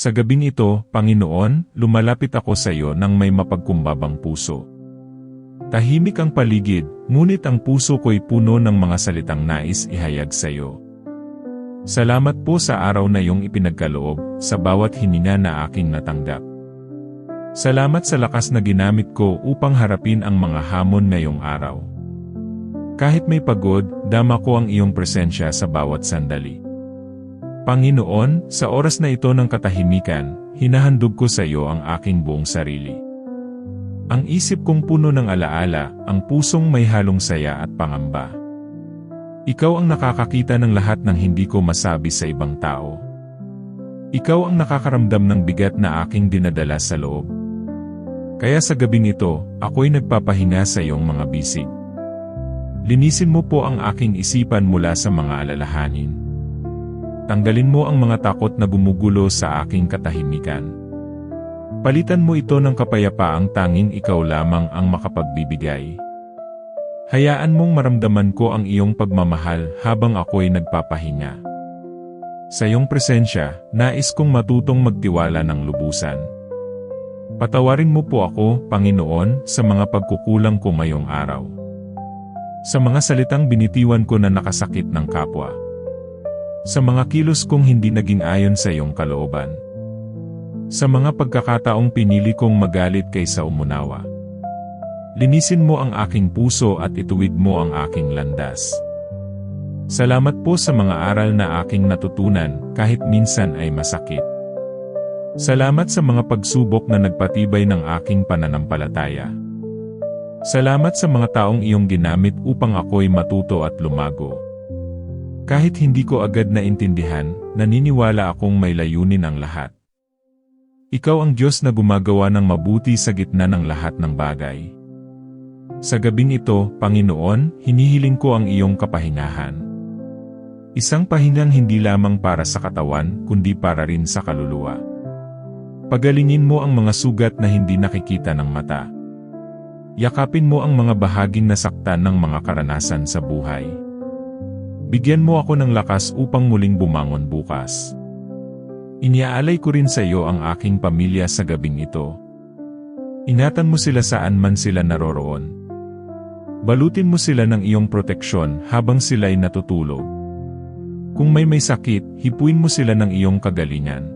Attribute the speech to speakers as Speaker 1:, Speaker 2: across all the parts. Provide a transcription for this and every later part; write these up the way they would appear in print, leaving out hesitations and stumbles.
Speaker 1: Sa gabing ito, Panginoon, lumalapit ako sa iyo nang may mapagkumbabang puso. Tahimik ang paligid, ngunit ang puso ko'y puno ng mga salitang nais ihayag sa iyo. Salamat po sa araw na iyong ipinagkaloob, sa bawat hininga na aking natanggap. Salamat sa lakas na ginamit ko upang harapin ang mga hamon ngayong araw. Kahit may pagod, dama ko ang iyong presensya sa bawat sandali. Panginoon, sa oras na ito ng katahimikan, hinahandog ko sa iyo ang aking buong sarili. Ang isip kong puno ng alaala, ang pusong may halong saya at pangamba. Ikaw ang nakakakita ng lahat ng hindi ko masabi sa ibang tao. Ikaw ang nakakaramdam ng bigat na aking dinadala sa loob. Kaya sa gabing ito, ako'y nagpapahinga sa iyong mga bisig. Linisin mo po ang aking isipan mula sa mga alalahanin. Tanggalin mo ang mga takot na gumugulo sa aking katahimikan. Palitan mo ito ng kapayapaang tanging ikaw lamang ang makapagbibigay. Hayaan mong maramdaman ko ang iyong pagmamahal habang ako'y nagpapahinga. Sa iyong presensya, nais kong matutong magtiwala ng lubusan. Patawarin mo po ako, Panginoon, sa mga pagkukulang ko ngayong araw. Sa mga salitang binitiwan ko na nakasakit ng kapwa. Sa mga kilos kong hindi naging ayon sa iyong kalooban. Sa mga pagkakataong pinili kong magalit kaysa umunawa. Linisin mo ang aking puso at ituwid mo ang aking landas. Salamat po sa mga aral na aking natutunan kahit minsan ay masakit. Salamat sa mga pagsubok na nagpatibay ng aking pananampalataya. Salamat sa mga taong iyong ginamit upang ako'y matuto at lumago. Kahit hindi ko agad naintindihan, naniniwala akong may layunin ang lahat. Ikaw ang Diyos na gumagawa ng mabuti sa gitna ng lahat ng bagay. Sa gabing ito, Panginoon, hinihiling ko ang iyong kapahingahan. Isang pahingang hindi lamang para sa katawan, kundi para rin sa kaluluwa. Pagalingin mo ang mga sugat na hindi nakikita ng mata. Yakapin mo ang mga bahaging nasaktan ng mga karanasan sa buhay. Bigyan mo ako ng lakas upang muling bumangon bukas. Iniaalay ko rin sa iyo ang aking pamilya sa gabing ito. Ingatan mo sila saan man sila naroroon. Balutin mo sila ng iyong proteksyon habang sila'y natutulog. Kung may sakit, hipuin mo sila ng iyong kagalingan.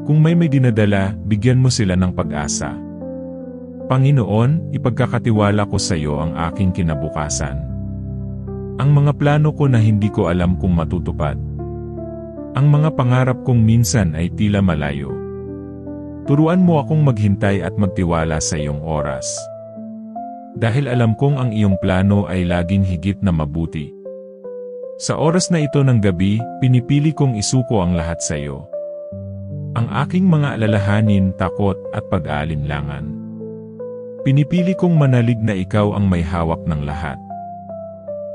Speaker 1: Kung may dinadala, bigyan mo sila ng pag-asa. Panginoon, ipagkakatiwala ko sa iyo ang aking kinabukasan. Ang mga plano ko na hindi ko alam kung matutupad. Ang mga pangarap kong minsan ay tila malayo. Turuan mo akong maghintay at magtiwala sa iyong oras. Dahil alam kong ang iyong plano ay laging higit na mabuti. Sa oras na ito ng gabi, pinipili kong isuko ang lahat sa iyo. Ang aking mga alalahanin, takot at pag-aalinlangan. Pinipili kong manalig na ikaw ang may hawak ng lahat.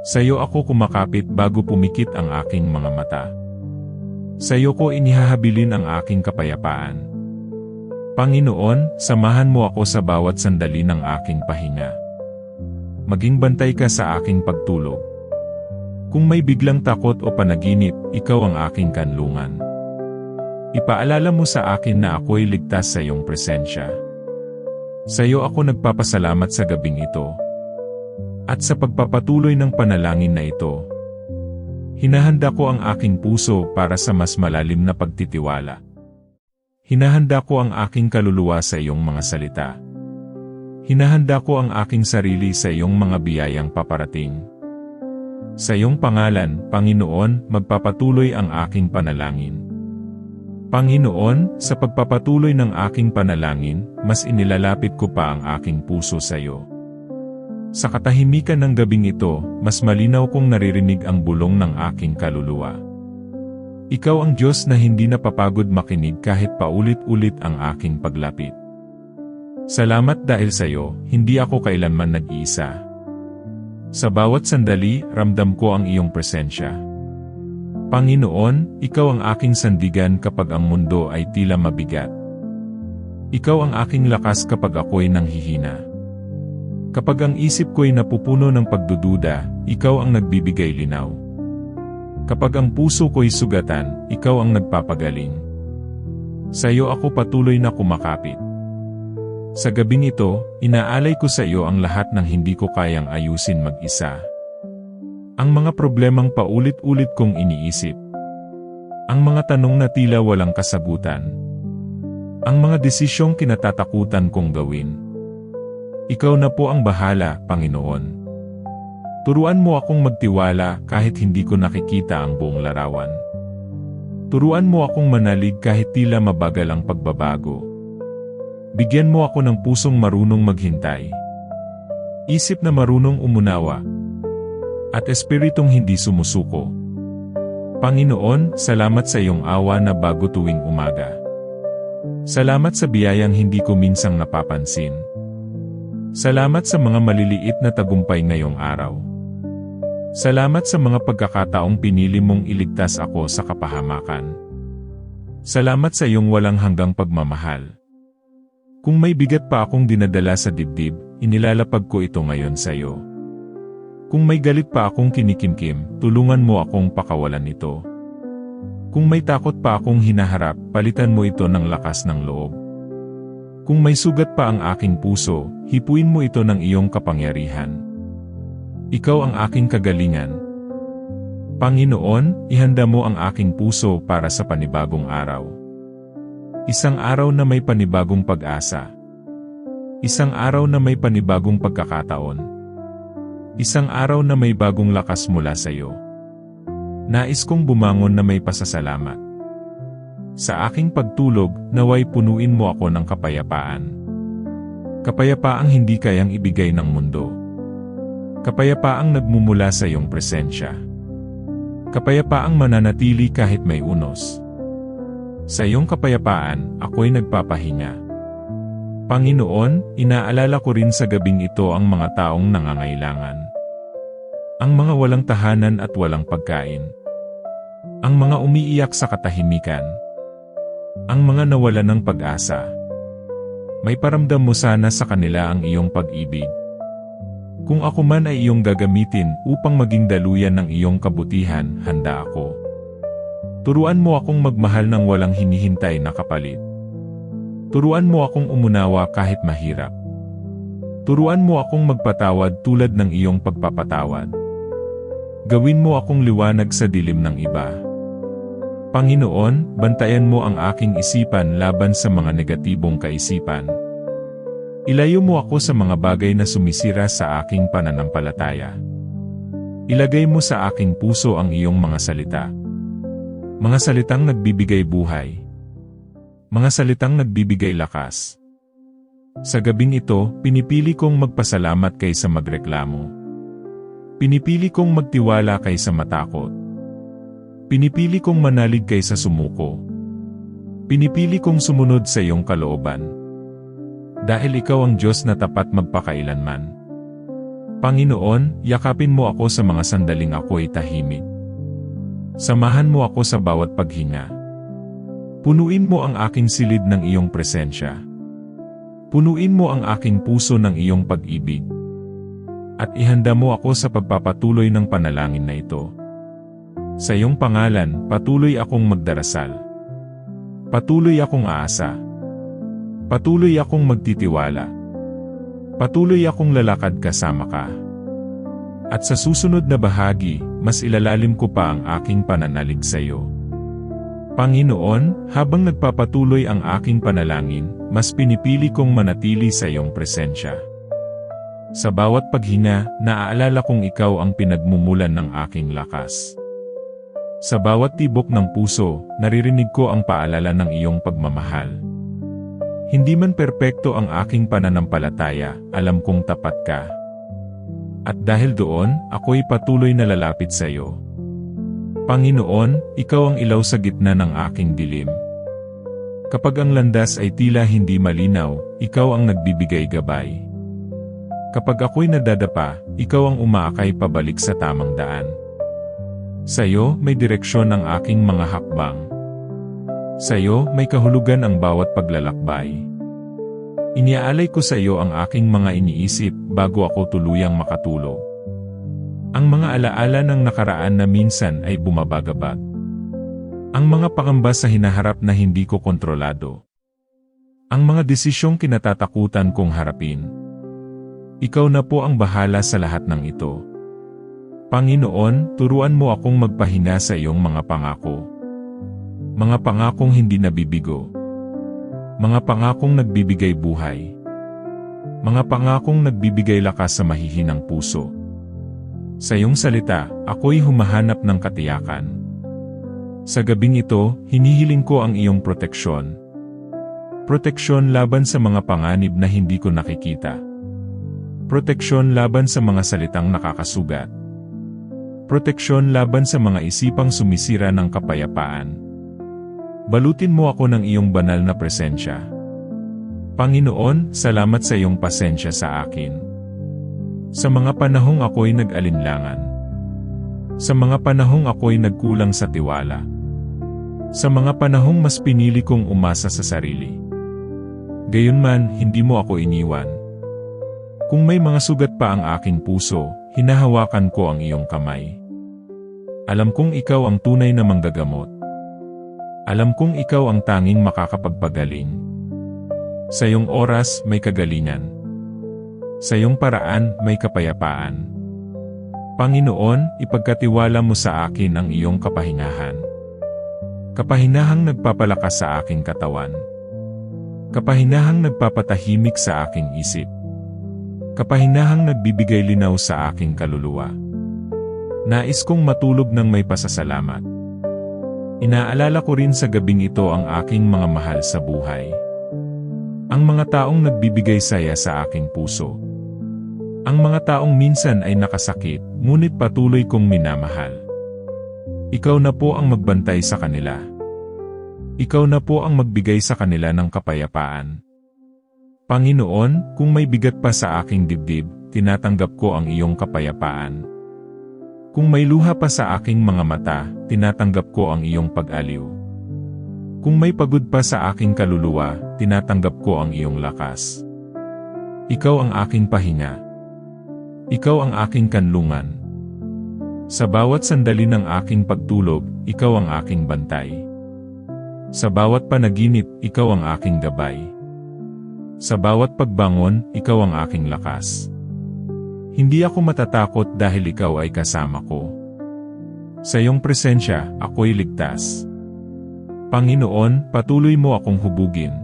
Speaker 1: Sa iyo ako kumakapit bago pumikit ang aking mga mata. Sa iyo ko inihahabilin ang aking kapayapaan. Panginoon, samahan mo ako sa bawat sandali ng aking pahinga. Maging bantay ka sa aking pagtulog. Kung may biglang takot o panaginip, ikaw ang aking kanlungan. Ipaalala mo sa akin na ako'y ligtas sa iyong presensya. Sa iyo ako nagpapasalamat sa gabing ito. At sa pagpapatuloy ng panalangin na ito, hinahanda ko ang aking puso para sa mas malalim na pagtitiwala. Hinahanda ko ang aking kaluluwa sa iyong mga salita. Hinahanda ko ang aking sarili sa iyong mga biyayang paparating. Sa iyong pangalan, Panginoon, magpapatuloy ang aking panalangin. Panginoon, sa pagpapatuloy ng aking panalangin, mas inilalapit ko pa ang aking puso sa iyo. Sa katahimikan ng gabing ito, mas malinaw kong naririnig ang bulong ng aking kaluluwa. Ikaw ang Diyos na hindi napapagod makinig kahit paulit-ulit ang aking paglapit. Salamat dahil sa iyo, hindi ako kailanman nag-iisa. Sa bawat sandali, ramdam ko ang iyong presensya. Panginoon, ikaw ang aking sandigan kapag ang mundo ay tila mabigat. Ikaw ang aking lakas kapag ako'y nanghihina. Kapag ang isip ko'y napupuno ng pagdududa, ikaw ang nagbibigay linaw. Kapag ang puso ko'y sugatan, ikaw ang nagpapagaling. Sa iyo ako patuloy na kumakapit. Sa gabing ito, inaalay ko sa iyo ang lahat ng hindi ko kayang ayusin mag-isa. Ang mga problemang paulit-ulit kong iniisip. Ang mga tanong na tila walang kasagutan. Ang mga desisyong kinatatakutan kong gawin. Ikaw na po ang bahala, Panginoon. Turuan mo akong magtiwala kahit hindi ko nakikita ang buong larawan. Turuan mo akong manalig kahit tila mabagal ang pagbabago. Bigyan mo ako ng pusong marunong maghintay. Isip na marunong umunawa. At espiritong hindi sumusuko. Panginoon, salamat sa iyong awa na bago tuwing umaga. Salamat sa biyayang hindi ko minsang napapansin. Salamat sa mga maliliit na tagumpay ngayong araw. Salamat sa mga pagkakataong pinili mong iligtas ako sa kapahamakan. Salamat sa iyong walang hanggang pagmamahal. Kung may bigat pa akong dinadala sa dibdib, inilalapag ko ito ngayon sa iyo. Kung may galit pa akong kinikimkim, tulungan mo akong pakawalan ito. Kung may takot pa akong hinaharap, palitan mo ito ng lakas ng loob. Kung may sugat pa ang aking puso, hipuin mo ito ng iyong kapangyarihan. Ikaw ang aking kagalingan. Panginoon, ihanda mo ang aking puso para sa panibagong araw. Isang araw na may panibagong pag-asa. Isang araw na may panibagong pagkakataon. Isang araw na may bagong lakas mula sa iyo. Nais kong bumangon na may pasasalamat. Sa aking pagtulog, naway punuin mo ako ng kapayapaan. Kapayapaang hindi kayang ibigay ng mundo. Kapayapaang nagmumula sa iyong presensya. Kapayapaang mananatili kahit may unos. Sa iyong kapayapaan, ako'y nagpapahinga. Panginoon, inaalala ko rin sa gabing ito ang mga taong nangangailangan. Ang mga walang tahanan at walang pagkain. Ang mga umiiyak sa katahimikan. Ang mga nawalan ng pag-asa. May paramdam mo sana sa kanila ang iyong pag-ibig. Kung ako man ay iyong gagamitin upang maging daluyan ng iyong kabutihan, handa ako. Turuan mo akong magmahal ng walang hinihintay na kapalit. Turuan mo akong umunawa kahit mahirap. Turuan mo akong magpatawad tulad ng iyong pagpapatawad. Gawin mo akong liwanag sa dilim ng iba. Panginoon, bantayan mo ang aking isipan laban sa mga negatibong kaisipan. Ilayo mo ako sa mga bagay na sumisira sa aking pananampalataya. Ilagay mo sa aking puso ang iyong mga salita. Mga salitang nagbibigay buhay. Mga salitang nagbibigay lakas. Sa gabing ito, pinipili kong magpasalamat kaysa magreklamo. Pinipili kong magtiwala kaysa matakot. Pinipili kong manalig kaysa sumuko. Pinipili kong sumunod sa iyong kalooban. Dahil ikaw ang Diyos na tapat magpakailanman. Panginoon, yakapin mo ako sa mga sandaling ako'y tahimik. Samahan mo ako sa bawat paghinga. Punuin mo ang aking silid ng iyong presensya. Punuin mo ang aking puso ng iyong pag-ibig. At ihanda mo ako sa pagpapatuloy ng panalangin na ito. Sa iyong pangalan, patuloy akong magdarasal. Patuloy akong aasa. Patuloy akong magtitiwala. Patuloy akong lalakad kasama ka. At sa susunod na bahagi, mas ilalalim ko pa ang aking pananalig sa iyo. Panginoon, habang nagpapatuloy ang aking panalangin, mas pinipili kong manatili sa iyong presensya. Sa bawat paghinga, naaalala kong ikaw ang pinagmumulan ng aking lakas. Sa bawat tibok ng puso, naririnig ko ang paalala ng iyong pagmamahal. Hindi man perpekto ang aking pananampalataya, alam kong tapat ka. At dahil doon, ako'y patuloy na lalapit sa iyo. Panginoon, ikaw ang ilaw sa gitna ng aking dilim. Kapag ang landas ay tila hindi malinaw, ikaw ang nagbibigay gabay. Kapag ako'y nadadapa, ikaw ang umaakay pabalik sa tamang daan. Sa iyo may direksyon ang aking mga hakbang. Sa iyo may kahulugan ang bawat paglalakbay. Iniaalay ko sa iyo ang aking mga iniisip bago ako tuluyang makatulog. Ang mga alaala ng nakaraan na minsan ay bumabagabag. Ang mga pangamba sa hinaharap na hindi ko kontrolado. Ang mga desisyong kinatatakutan kong harapin. Ikaw na po ang bahala sa lahat ng ito. Panginoon, turuan mo akong magpahinga sa iyong mga pangako. Mga pangakong hindi nabibigo. Mga pangakong nagbibigay buhay. Mga pangakong nagbibigay lakas sa mahihinang puso. Sa iyong salita, ako'y humahanap ng katiyakan. Sa gabing ito, hinihiling ko ang iyong proteksyon. Proteksyon laban sa mga panganib na hindi ko nakikita. Proteksyon laban sa mga salitang nakakasugat. Proteksyon laban sa mga isipang sumisira ng kapayapaan. Balutin mo ako ng iyong banal na presensya. Panginoon, salamat sa iyong pasensya sa akin. Sa mga panahong ako'y nag-alinlangan. Sa mga panahong ako'y nagkulang sa tiwala. Sa mga panahong mas pinili kong umasa sa sarili. Gayunman, hindi mo ako iniwan. Kung may mga sugat pa ang aking puso, hinahawakan ko ang iyong kamay. Alam kong ikaw ang tunay na manggagamot. Alam kong ikaw ang tanging makakapagpagaling. Sa iyong oras, may kagalingan. Sa iyong paraan, may kapayapaan. Panginoon, ipagkatiwala mo sa akin ang iyong kapahingahan. Kapahinahang nagpapalakas sa aking katawan. Kapahinahang nagpapatahimik sa aking isip. Kapahinahang nagbibigay linaw sa aking kaluluwa. Nais kong matulog ng may pasasalamat. Inaalala ko rin sa gabing ito ang aking mga mahal sa buhay. Ang mga taong nagbibigay saya sa aking puso. Ang mga taong minsan ay nakasakit, ngunit patuloy kong minamahal. Ikaw na po ang magbantay sa kanila. Ikaw na po ang magbigay sa kanila ng kapayapaan. Panginoon, kung may bigat pa sa aking dibdib, tinatanggap ko ang iyong kapayapaan. Kung may luha pa sa aking mga mata, tinatanggap ko ang iyong pag-aliw. Kung may pagod pa sa aking kaluluwa, tinatanggap ko ang iyong lakas. Ikaw ang aking pahinga. Ikaw ang aking kanlungan. Sa bawat sandali ng aking pagtulog, ikaw ang aking bantay. Sa bawat panaginip, ikaw ang aking gabay. Sa bawat pagbangon, ikaw ang aking lakas. Hindi ako matatakot dahil ikaw ay kasama ko. Sa iyong presensya, ako'y ligtas. Panginoon, patuloy mo akong hubugin.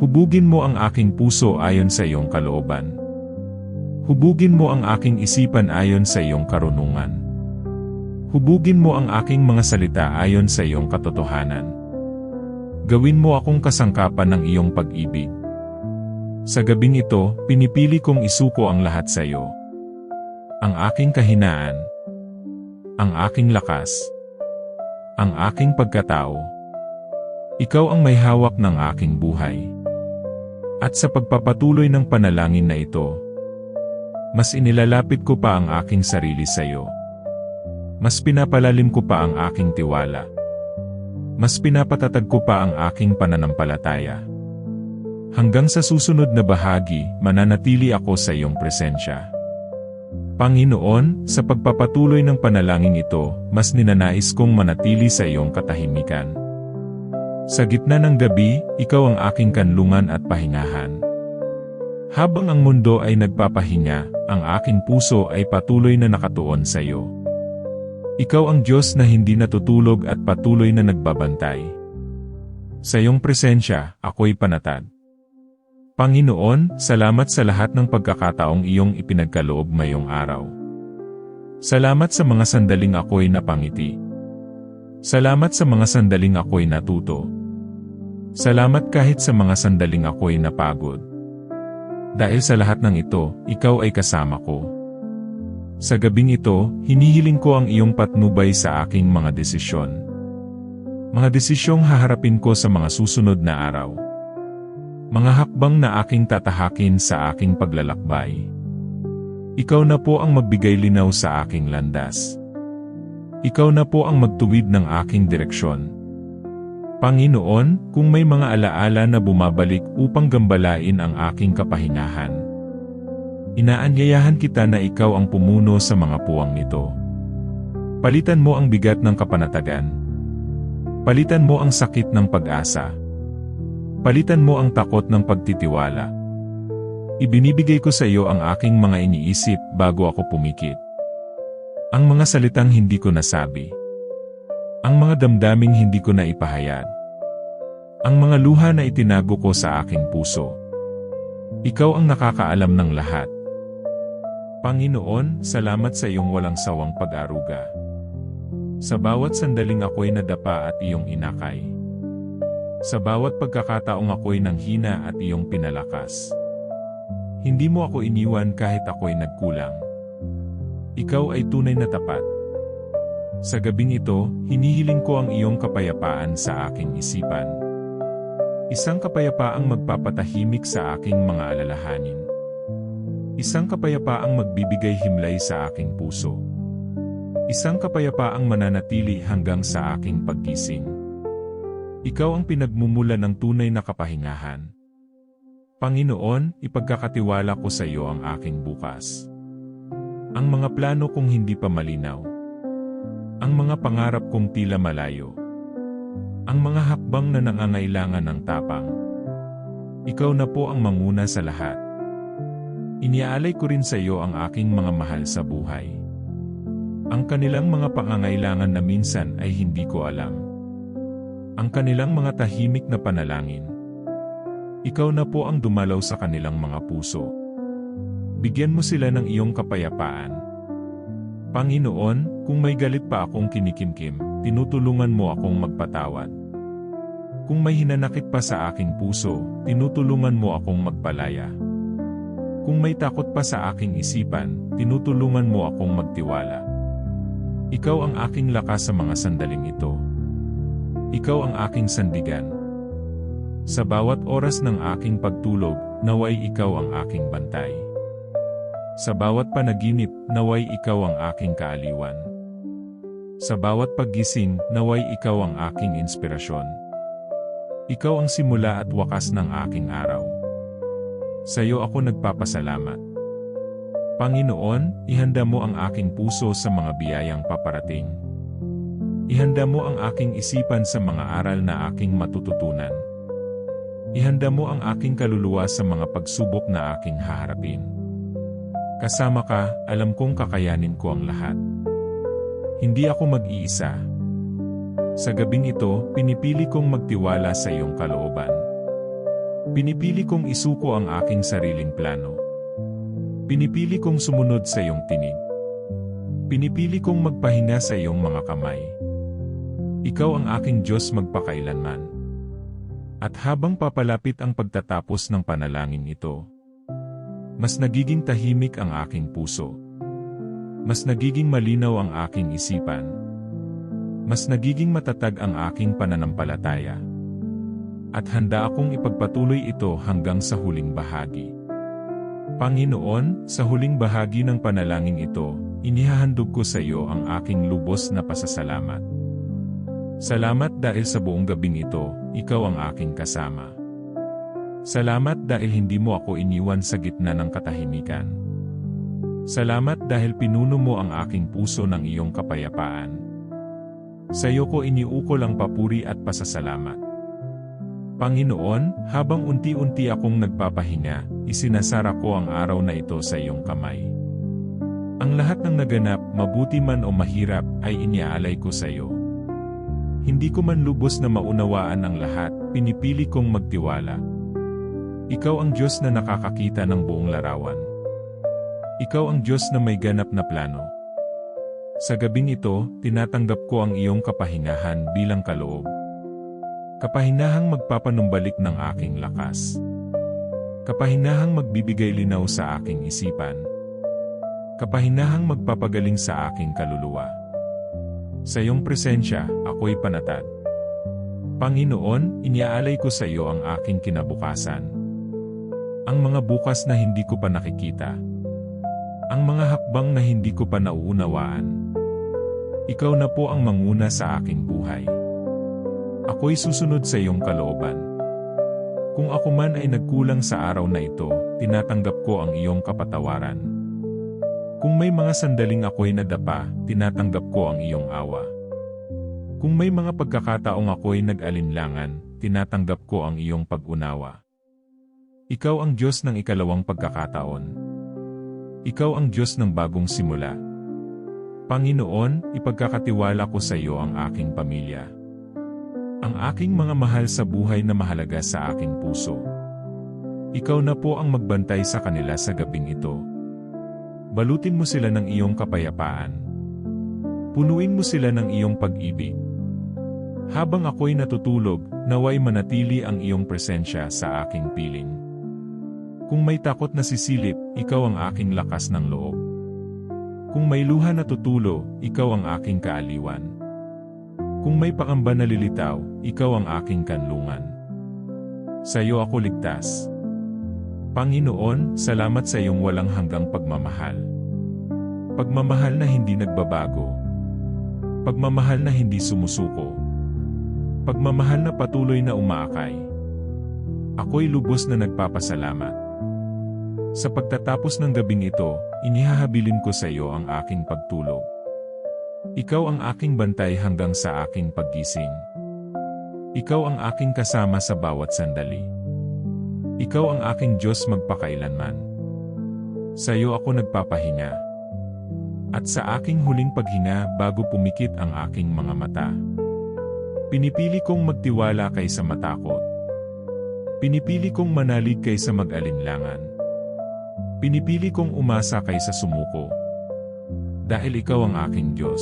Speaker 1: Hubugin mo ang aking puso ayon sa iyong kalooban. Hubugin mo ang aking isipan ayon sa iyong karunungan. Hubugin mo ang aking mga salita ayon sa iyong katotohanan. Gawin mo akong kasangkapan ng iyong pag-ibig. Sa gabing ito, pinipili kong isuko ang lahat sa iyo. Ang aking kahinaan. Ang aking lakas. Ang aking pagkatao. Ikaw ang may hawak ng aking buhay. At sa pagpapatuloy ng panalangin na ito, mas inilalapit ko pa ang aking sarili sa iyo. Mas pinapalalim ko pa ang aking tiwala. Mas pinapatatag ko pa ang aking pananampalataya. Hanggang sa susunod na bahagi, mananatili ako sa iyong presensya. Panginoon, sa pagpapatuloy ng panalangin ito, mas ninanais kong manatili sa iyong katahimikan. Sa gitna ng gabi, ikaw ang aking kanlungan at pahingahan. Habang ang mundo ay nagpapahinga, ang aking puso ay patuloy na nakatuon sa iyo. Ikaw ang Diyos na hindi natutulog at patuloy na nagbabantay. Sa iyong presensya, ako'y panatag. Panginoon, salamat sa lahat ng pagkakataong iyong ipinagkaloob ngayong araw. Salamat sa mga sandaling ako'y napangiti. Salamat sa mga sandaling ako'y natuto. Salamat kahit sa mga sandaling ako'y napagod. Dahil sa lahat ng ito, ikaw ay kasama ko. Sa gabing ito, hinihiling ko ang iyong patnubay sa aking mga desisyon. Mga desisyong haharapin ko sa mga susunod na araw. Mga hakbang na aking tatahakin sa aking paglalakbay. Ikaw na po ang magbigay linaw sa aking landas. Ikaw na po ang magtuwid ng aking direksyon. Panginoon, kung may mga alaala na bumabalik upang gambalain ang aking kapahingahan, inaanyayahan kita na ikaw ang pumuno sa mga puwang nito. Palitan mo ang bigat ng kapanatagan. Palitan mo ang sakit ng pag-asa. Palitan mo ang takot ng pagtitiwala. Ibinibigay ko sa iyo ang aking mga iniisip bago ako pumikit. Ang mga salitang hindi ko nasabi. Ang mga damdaming hindi ko na ipahayag. Ang mga luha na itinago ko sa aking puso. Ikaw ang nakakaalam ng lahat. Panginoon, salamat sa iyong walang sawang pag-aruga. Sa bawat sandaling ako'y nadapa at iyong inakay. Sa bawat pagkakataong ako'y nanghina at iyong pinalakas. Hindi mo ako iniwan kahit ako'y nagkulang. Ikaw ay tunay na tapat. Sa gabing ito, hinihiling ko ang iyong kapayapaan sa aking isipan. Isang kapayapaang magpapatahimik sa aking mga alalahanin. Isang kapayapaang magbibigay himlay sa aking puso. Isang kapayapaang mananatili hanggang sa aking paggising. Ikaw ang pinagmumulan ng tunay na kapahingahan. Panginoon, ipagkakatiwala ko sa iyo ang aking bukas. Ang mga plano kong hindi pa malinaw. Ang mga pangarap kong tila malayo. Ang mga hakbang na nangangailangan ng tapang. Ikaw na po ang manguna sa lahat. Iniaalay ko rin sa iyo ang aking mga mahal sa buhay. Ang kanilang mga pangangailangan na minsan ay hindi ko alam. Ang kanilang mga tahimik na panalangin. Ikaw na po ang dumalaw sa kanilang mga puso. Bigyan mo sila ng iyong kapayapaan. Panginoon, kung may galit pa akong kinikimkim, tinutulungan mo akong magpatawad. Kung may hinanakit pa sa aking puso, tinutulungan mo akong magpalaya. Kung may takot pa sa aking isipan, tinutulungan mo akong magtiwala. Ikaw ang aking lakas sa mga sandaling ito. Ikaw ang aking sandigan. Sa bawat oras ng aking pagtulog, naway ikaw ang aking bantay. Sa bawat panaginip, naway ikaw ang aking kaaliwan. Sa bawat paggising, naway ikaw ang aking inspirasyon. Ikaw ang simula at wakas ng aking araw. Sa iyo ako nagpapasalamat. Panginoon, ihanda mo ang aking puso sa mga biyayang paparating. Ihanda mo ang aking isipan sa mga aral na aking matututunan. Ihanda mo ang aking kaluluwa sa mga pagsubok na aking haharapin. Kasama ka, alam kong kakayanin ko ang lahat. Hindi ako mag-iisa. Sa gabing ito, pinipili kong magtiwala sa iyong kalooban. Pinipili kong isuko ang aking sariling plano. Pinipili kong sumunod sa iyong tinig. Pinipili kong magpahinga sa iyong mga kamay. Ikaw ang aking Diyos magpakailanman. At habang papalapit ang pagtatapos ng panalangin ito, mas nagiging tahimik ang aking puso. Mas nagiging malinaw ang aking isipan. Mas nagiging matatag ang aking pananampalataya. At handa akong ipagpatuloy ito hanggang sa huling bahagi. Panginoon, sa huling bahagi ng panalangin ito, inihahandog ko sa iyo ang aking lubos na pasasalamat. Salamat dahil sa buong gabing ito, ikaw ang aking kasama. Salamat dahil hindi mo ako iniwan sa gitna ng katahimikan. Salamat dahil pinuno mo ang aking puso ng iyong kapayapaan. Sa iyo ko iniukol ang papuri at pasasalamat. Panginoon, habang unti-unti akong nagpapahinga, isinasara ko ang araw na ito sa iyong kamay. Ang lahat ng naganap, mabuti man o mahirap, ay iniaalay ko sa iyo. Hindi ko man lubos na maunawaan ang lahat, pinipili kong magtiwala. Ikaw ang Diyos na nakakakita ng buong larawan. Ikaw ang Diyos na may ganap na plano. Sa gabing ito, tinatanggap ko ang iyong kapahingahan bilang kaloob. Kapahinahang magpapanumbalik ng aking lakas. Kapahinahang magbibigay linaw sa aking isipan. Kapahinahang magpapagaling sa aking kaluluwa. Sa iyong presensya, ako'y panatag. Panginoon, iniaalay ko sa iyo ang aking kinabukasan. Ang mga bukas na hindi ko pa nakikita. Ang mga hakbang na hindi ko pa nauunawaan. Ikaw na po ang manguna sa aking buhay. Ako'y susunod sa iyong kalooban. Kung ako man ay nagkulang sa araw na ito, tinatanggap ko ang iyong kapatawaran. Kung may mga sandaling ako'y nadapa, tinatanggap ko ang iyong awa. Kung may mga pagkakataong ako'y nag-alinlangan, tinatanggap ko ang iyong pag-unawa. Ikaw ang Diyos ng ikalawang pagkakataon. Ikaw ang Diyos ng bagong simula. Panginoon, ipagkakatiwala ko sa iyo ang aking pamilya. Ang aking mga mahal sa buhay na mahalaga sa aking puso. Ikaw na po ang magbantay sa kanila sa gabing ito. Balutin mo sila ng iyong kapayapaan. Punuin mo sila ng iyong pag-ibig. Habang ako'y natutulog, naway manatili ang iyong presensya sa aking piling. Kung may takot na sisilip, ikaw ang aking lakas ng loob. Kung may luha na tutulo, ikaw ang aking kaaliwan. Kung may pangamba na lilitaw, ikaw ang aking kanlungan. Sa iyo ako ligtas. Panginoon, salamat sa iyong walang hanggang pagmamahal. Pagmamahal na hindi nagbabago. Pagmamahal na hindi sumusuko. Pagmamahal na patuloy na umaakay. Ako'y lubos na nagpapasalamat. Sa pagtatapos ng gabing ito, inihahabilin ko sa iyo ang aking pagtulog. Ikaw ang aking bantay hanggang sa aking paggising. Ikaw ang aking kasama sa bawat sandali. Ikaw ang aking Diyos magpakailanman. Sa iyo ako nagpapahinga. At sa aking huling paghinga bago pumikit ang aking mga mata. Pinipili kong magtiwala kaysa matakot. Pinipili kong manalig kaysa mag-alinlangan. Pinipili kong umasa kaysa sumuko. Dahil ikaw ang aking Diyos.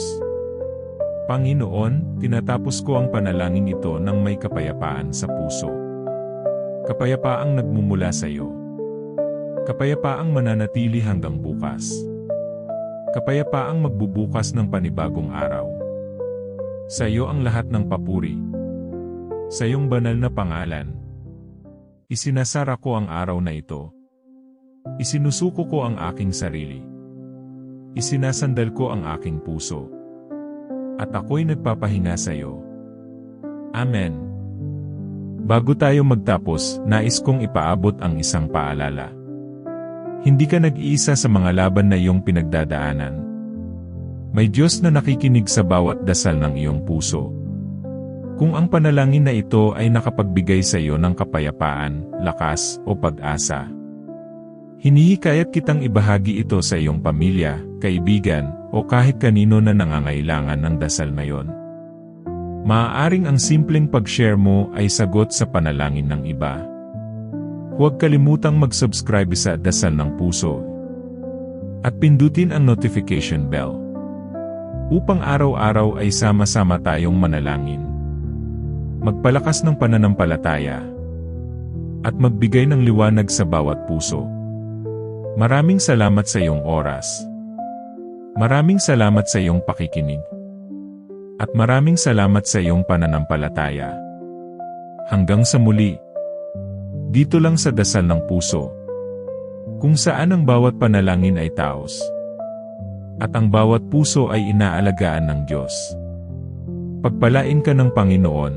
Speaker 1: Panginoon, tinatapos ko ang panalangin ito ng may kapayapaan sa puso. Kapayapaang nagmumula sa iyo. Kapayapaang mananatili hanggang bukas. Kapayapaang magbubukas ng panibagong araw. Sa iyo ang lahat ng papuri. Sa iyong banal na pangalan. Isinasara ko ang araw na ito. Isinusuko ko ang aking sarili. Isinasandal ko ang aking puso. At ako'y nagpapahinga sa iyo. Amen. Bago tayo magtapos, nais kong ipaabot ang isang paalala. Hindi ka nag-iisa sa mga laban na iyong pinagdadaanan. May Diyos na nakikinig sa bawat dasal ng iyong puso. Kung ang panalangin na ito ay nakapagbigay sa iyo ng kapayapaan, lakas, o pag-asa, hinihikayat kitang ibahagi ito sa iyong pamilya, kaibigan, o kahit kanino na nangangailangan ng dasal na iyon. Maaaring ang simpleng pag-share mo ay sagot sa panalangin ng iba. Huwag kalimutang mag-subscribe sa Dasal ng Puso at pindutin ang notification bell upang araw-araw ay sama-sama tayong manalangin, magpalakas ng pananampalataya at magbigay ng liwanag sa bawat puso. Maraming salamat sa iyong oras. Maraming salamat sa iyong pakikinig. At maraming salamat sa iyong pananampalataya. Hanggang sa muli. Dito lang sa Dasal ng Puso. Kung saan ang bawat panalangin ay taos. At ang bawat puso ay inaalagaan ng Diyos. Pagpalain ka ng Panginoon.